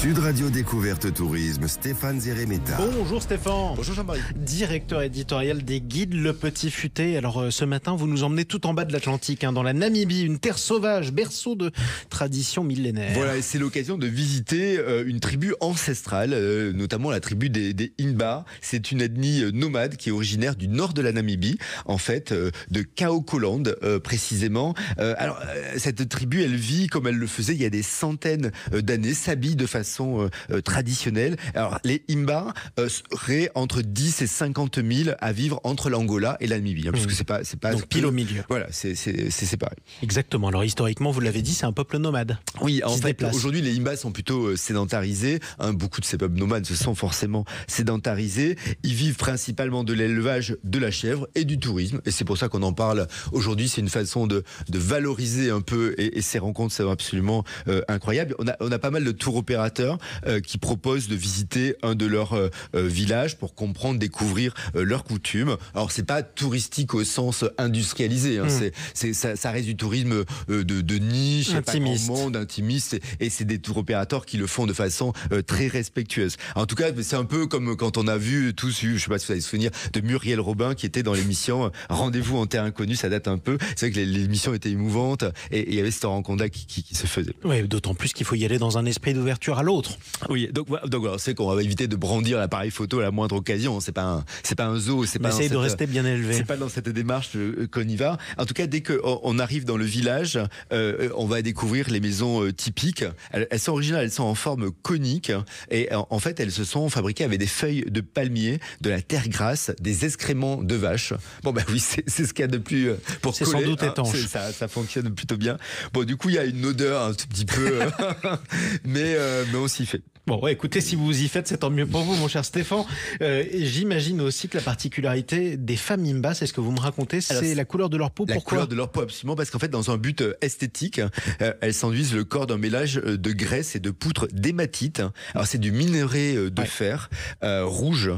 Sud Radio Découverte Tourisme, Stéphane Zeremeta. Bonjour Stéphane. Bonjour Jean-Marie. Directeur éditorial des Guides Le Petit Futé. Alors ce matin, vous nous emmenez tout en bas de l'Atlantique, dans la Namibie, une terre sauvage, berceau de tradition millénaire. Voilà, et c'est l'occasion de visiter une tribu ancestrale, notamment la tribu des Inba. C'est une ethnie nomade qui est originaire du nord de la Namibie, en fait, de Kaokoland précisément. Alors cette tribu, elle vit comme elle le faisait il y a des centaines d'années, s'habille de façon traditionnelle. Alors les Imba seraient entre 10 et 50 000 à vivre entre l'Angola et la Namibie, puisque c'est pas donc pile au milieu. Voilà, c'est séparé. Exactement. Alors historiquement, vous l'avez dit, c'est un peuple nomade. Oui, en fait, aujourd'hui les Imba sont plutôt sédentarisés. Beaucoup de ces peuples nomades se sont forcément sédentarisés. Ils vivent principalement de l'élevage de la chèvre et du tourisme. Et c'est pour ça qu'on en parle aujourd'hui. C'est une façon de valoriser un peu. Et ces rencontres sont absolument incroyables. On a pas mal de tours opérateurs qui proposent de visiter un de leurs villages pour comprendre, découvrir leurs coutumes. Alors c'est pas touristique au sens industrialisé. Ça reste du tourisme de niche, intimiste. Pas grand monde, intimiste. Et c'est des tours opérateurs qui le font de façon très respectueuse. En tout cas, c'est un peu comme quand on a vu tous, je sais pas si vous allez se souvenir, de Muriel Robin qui était dans l'émission Rendez-vous en terre inconnue. Ça date un peu. C'est vrai que l'émission était émouvante et il y avait cette rencontre-là qui se faisait. Oui, d'autant plus qu'il faut y aller dans un esprit d'ouverture à l'autre. Oui, donc voilà, c'est qu'on va éviter de brandir l'appareil photo à la moindre occasion. C'est pas un zoo. Essaye de rester bien élevé. C'est pas dans cette démarche qu'on y va. En tout cas, dès qu'on arrive dans le village, on va découvrir les maisons typiques. Elles sont originales, elles sont en forme conique et en fait, elles se sont fabriquées avec des feuilles de palmier, de la terre grasse, des excréments de vache. Bon ben oui, c'est ce qu'il y a de plus pour coller. C'est sans doute étanche. Ça fonctionne plutôt bien. Bon, du coup, il y a une odeur un tout petit peu, mais on s'y fait. Bon, écoutez, si vous y faites, c'est tant mieux pour vous, mon cher Stéphane. J'imagine aussi que la particularité des femmes Imba, c'est ce que vous me racontez, c'est la couleur de leur peau. Pourquoi ? La couleur de leur peau, absolument, parce qu'en fait, dans un but esthétique, elles s'enduisent le corps d'un mélange de graisse et de poutre d'hématite. Alors, c'est du minerai de fer rouge,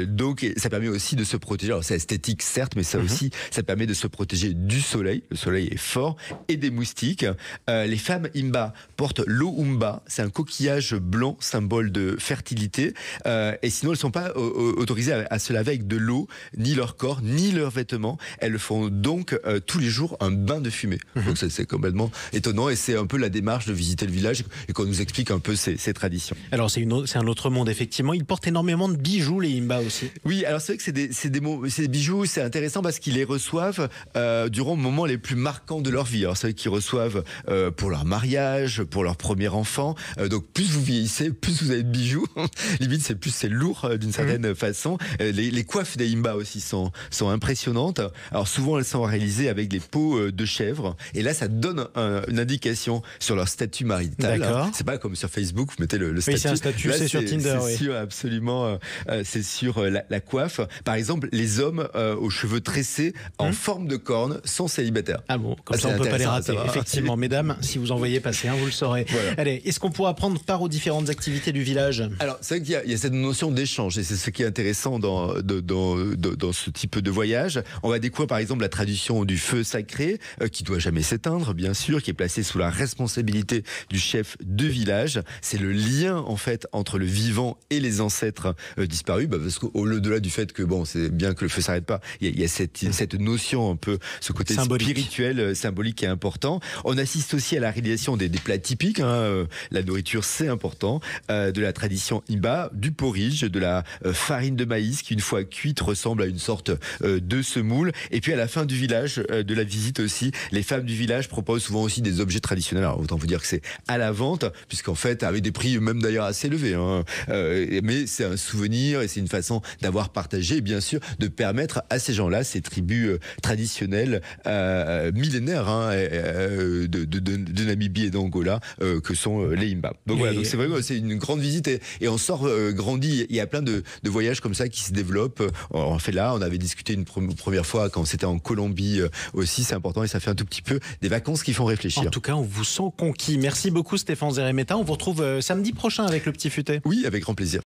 donc ça permet aussi de se protéger. Alors, c'est esthétique, certes, mais ça aussi, ça permet de se protéger du soleil. Le soleil est fort, et des moustiques. Les femmes Imba portent l'oumba, c'est un coquillage blanc, symbole de fertilité, et sinon elles ne sont pas autorisées à se laver avec de l'eau, ni leur corps, ni leurs vêtements. Elles font donc tous les jours un bain de fumée. Donc c'est complètement étonnant, et c'est un peu la démarche de visiter le village et qu'on nous explique un peu ces traditions. Alors c'est un autre monde, effectivement. Ils portent énormément de bijoux, les Imba aussi. Oui, alors c'est vrai que c'est des bijoux, c'est intéressant parce qu'ils les reçoivent durant les moments les plus marquants de leur vie. Alors c'est vrai qu'ils reçoivent pour leur mariage, pour leur premier enfant. Donc plus vous vieillissez, plus vous avez de bijoux. Limite, c'est lourd d'une certaine façon. Les coiffes des Imba aussi sont impressionnantes. Alors souvent, elles sont réalisées avec des peaux de chèvre. Et là, ça donne une indication sur leur statut marital. D'accord. C'est pas comme sur Facebook, vous mettez le statut. Oui, c'est un statut, là, c'est sur Tinder. C'est sûr, absolument. C'est sur la coiffe. Par exemple, les hommes aux cheveux tressés en forme de corne sont célibataires. Ah bon, comme ça on peut pas les rater. Effectivement, mesdames, si vous en voyez passer un, vous le saurez. Voilà. Allez, est-ce qu'on pourra prendre part aux différentes activités du village ? Alors, c'est vrai qu'il y a cette notion d'échange, et c'est ce qui est intéressant dans ce type de voyage. On va découvrir par exemple la tradition du feu sacré, qui doit jamais s'éteindre, bien sûr, qui est placé sous la responsabilité du chef de village. C'est le lien, en fait, entre le vivant et les ancêtres disparus, parce qu'au-delà du fait que, bon, c'est bien que le feu s'arrête pas, il y a cette notion un peu, ce côté spirituel, symbolique qui est important. On assiste aussi à la réalisation des plats typiques, la nourriture, c'est important, de la tradition Imba, du porridge, de la farine de maïs qui, une fois cuite, ressemble à une sorte de semoule. Et puis à la fin du village, de la visite aussi, les femmes du village proposent souvent aussi des objets traditionnels. Alors autant vous dire que c'est à la vente, puisqu'en fait, avec des prix même d'ailleurs assez élevés. Mais c'est un souvenir et c'est une façon d'avoir partagé et bien sûr de permettre à ces gens-là, ces tribus traditionnelles millénaires de Namibie et d'Angola, que sont les Imba. Donc voilà, donc c'est vrai que c'est une grande visite et on sort grandi. Il y a plein de voyages comme ça qui se développent. On fait là, on avait discuté une première fois quand c'était en Colombie aussi, c'est important et ça fait un tout petit peu des vacances qui font réfléchir. En tout cas, on vous sent conquis. Merci beaucoup Stéphane Zeremeta. On vous retrouve samedi prochain avec le Petit Futé. Oui, avec grand plaisir.